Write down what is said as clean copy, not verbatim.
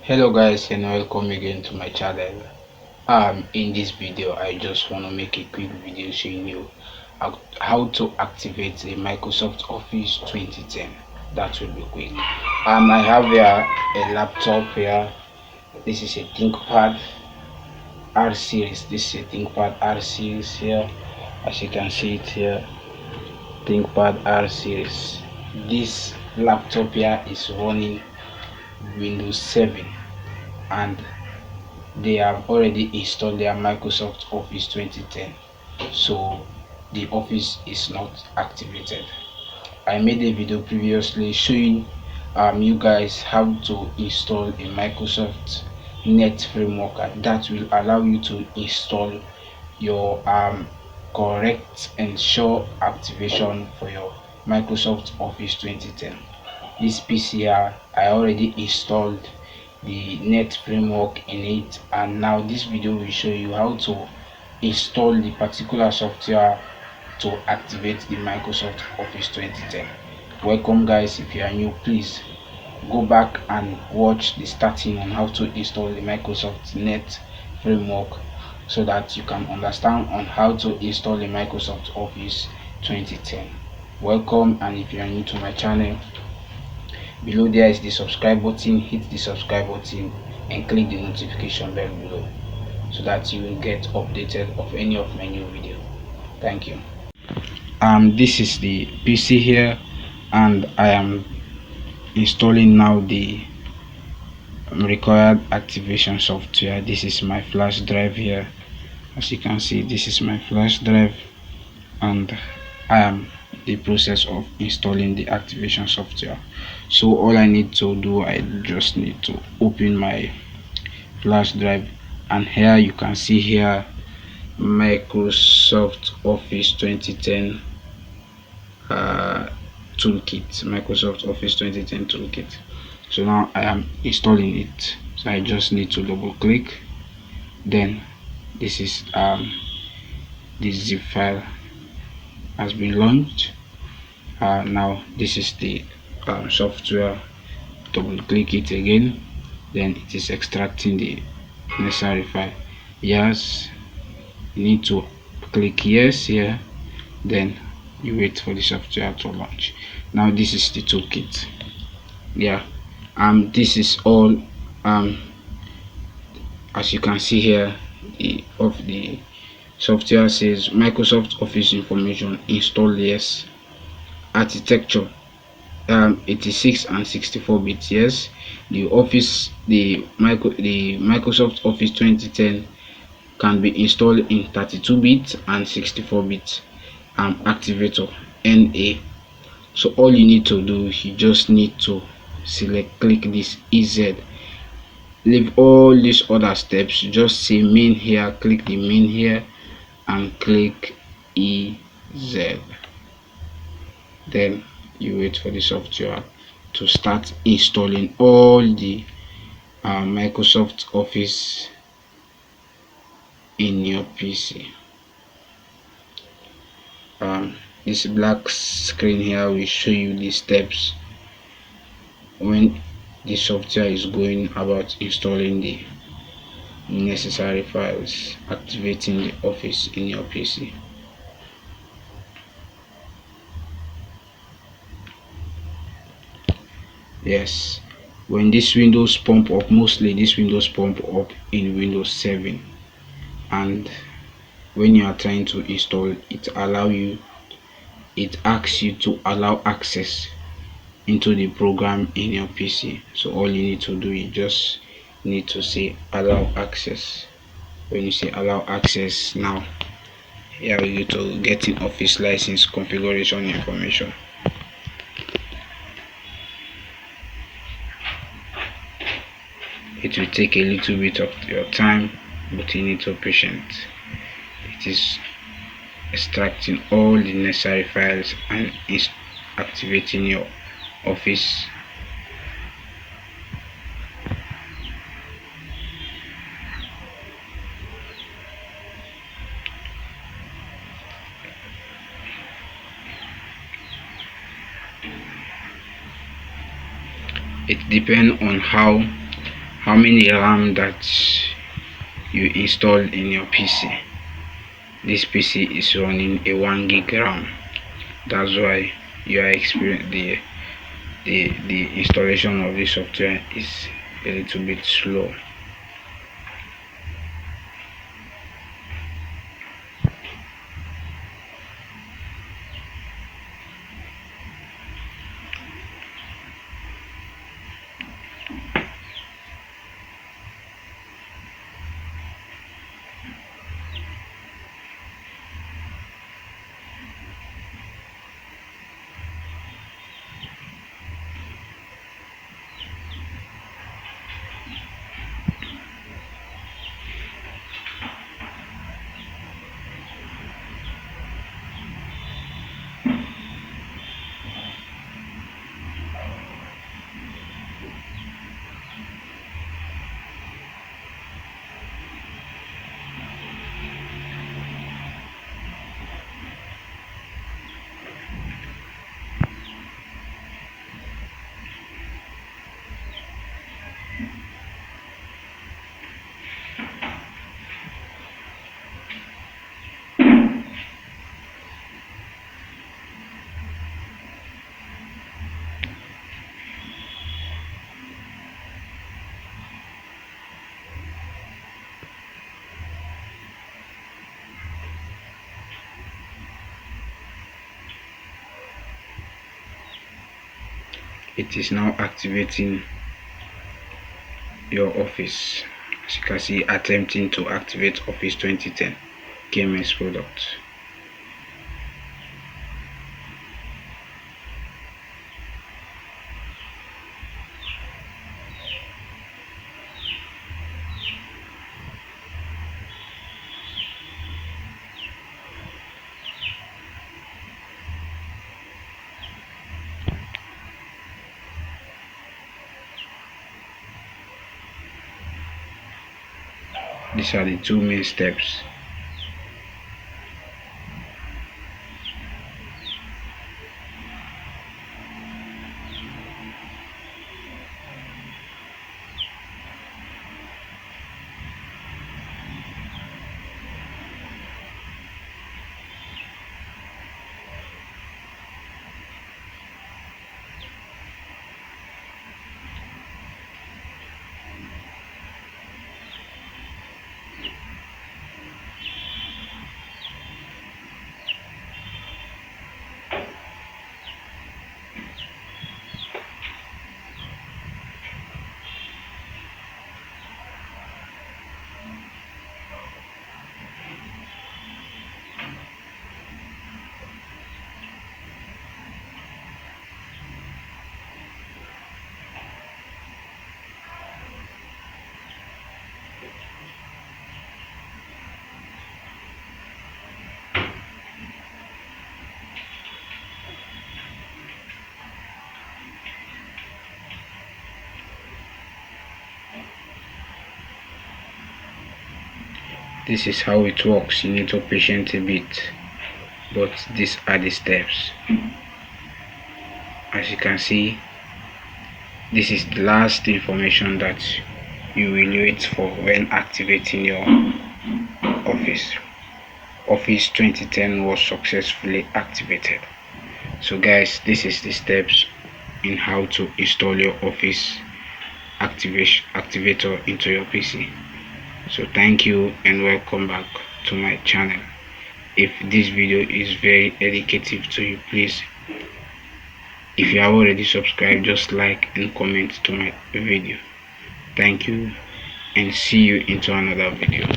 Hello guys, and welcome again to my channel. In this video I just want to make a quick video showing you how to activate the Microsoft Office 2010. That will be quick. I have here a laptop here. This is a ThinkPad R series. This is a ThinkPad R series here. As you can see it here, ThinkPad R series. This laptop here is running Windows 7, and they have already installed their Microsoft Office 2010, so the office is not activated. I made a video previously showing you guys how to install a Microsoft Net framework that will allow you to install your correct and sure activation for your Microsoft Office 2010. This PC here, I already installed the Net framework in it, and now this video will show you how to install the particular software to activate the Microsoft Office 2010. Welcome guys. If you are new, please go back and watch the starting on how to install the Microsoft Net framework so that you can understand on how to install the Microsoft Office 2010. Welcome, and if you are new to my channel, below there is the subscribe button. Hit the subscribe button and click the notification bell below so that you will get updated of any of my new video. Thank you. This is the PC here, and I am installing now the required activation software. This is my flash drive here. As you can see, this is my flash drive, and I am the process of installing the activation software. So all I need to do, I just need to open my flash drive, and here you can see here Microsoft Office 2010 toolkit. Microsoft Office 2010 toolkit. So now I am installing it, so I just need to double click. Then this is this zip file has been launched. Now this is the software. Double click it again, then it is extracting the necessary file. Yes, you need to click yes here, then you wait for the software to launch. Now this is the toolkit. Yeah, this is all. As you can see here, the software says Microsoft Office information install, yes. Architecture 86 and 64 bits, yes. The Microsoft Office 2010 can be installed in 32 bits and 64 bits. Activator NA. So all you need to do, you just need to click this EZ. Leave all these other steps, just say main here, click the main here and click EZ. Then you wait for the software to start installing all the Microsoft Office in your PC. This black screen here will show you the steps when the software is going about installing the necessary files, activating the office in your PC. Yes, when these windows pump up, mostly these windows pump up in Windows 7, and when you are trying to install it asks you to allow access into the program in your PC. So all you need to do, you just need to say allow access. When you say allow access, now here we go to getting office license configuration information. It will take a little bit of your time, but you need to be patient. It is extracting all the necessary files and is activating your office. It depends on how how many RAM that you installed in your PC. This PC is running a 1 gig RAM. That's why you are experiencing the installation of the software is a little bit slow. It is now activating your Office. As you can see, attempting to activate Office 2010 KMS product. These are the two main steps. This is how it works. You need to patient a bit, but these are the steps. As you can see, this is the last information that you will wait for when activating your Office. Office 2010 was successfully activated. So guys, this is the steps in how to install your Office activator into your PC. So thank you and welcome back to my channel. If this video is very educative to you, please, if you have already subscribed, just like and comment to my video. Thank you and see you into another video.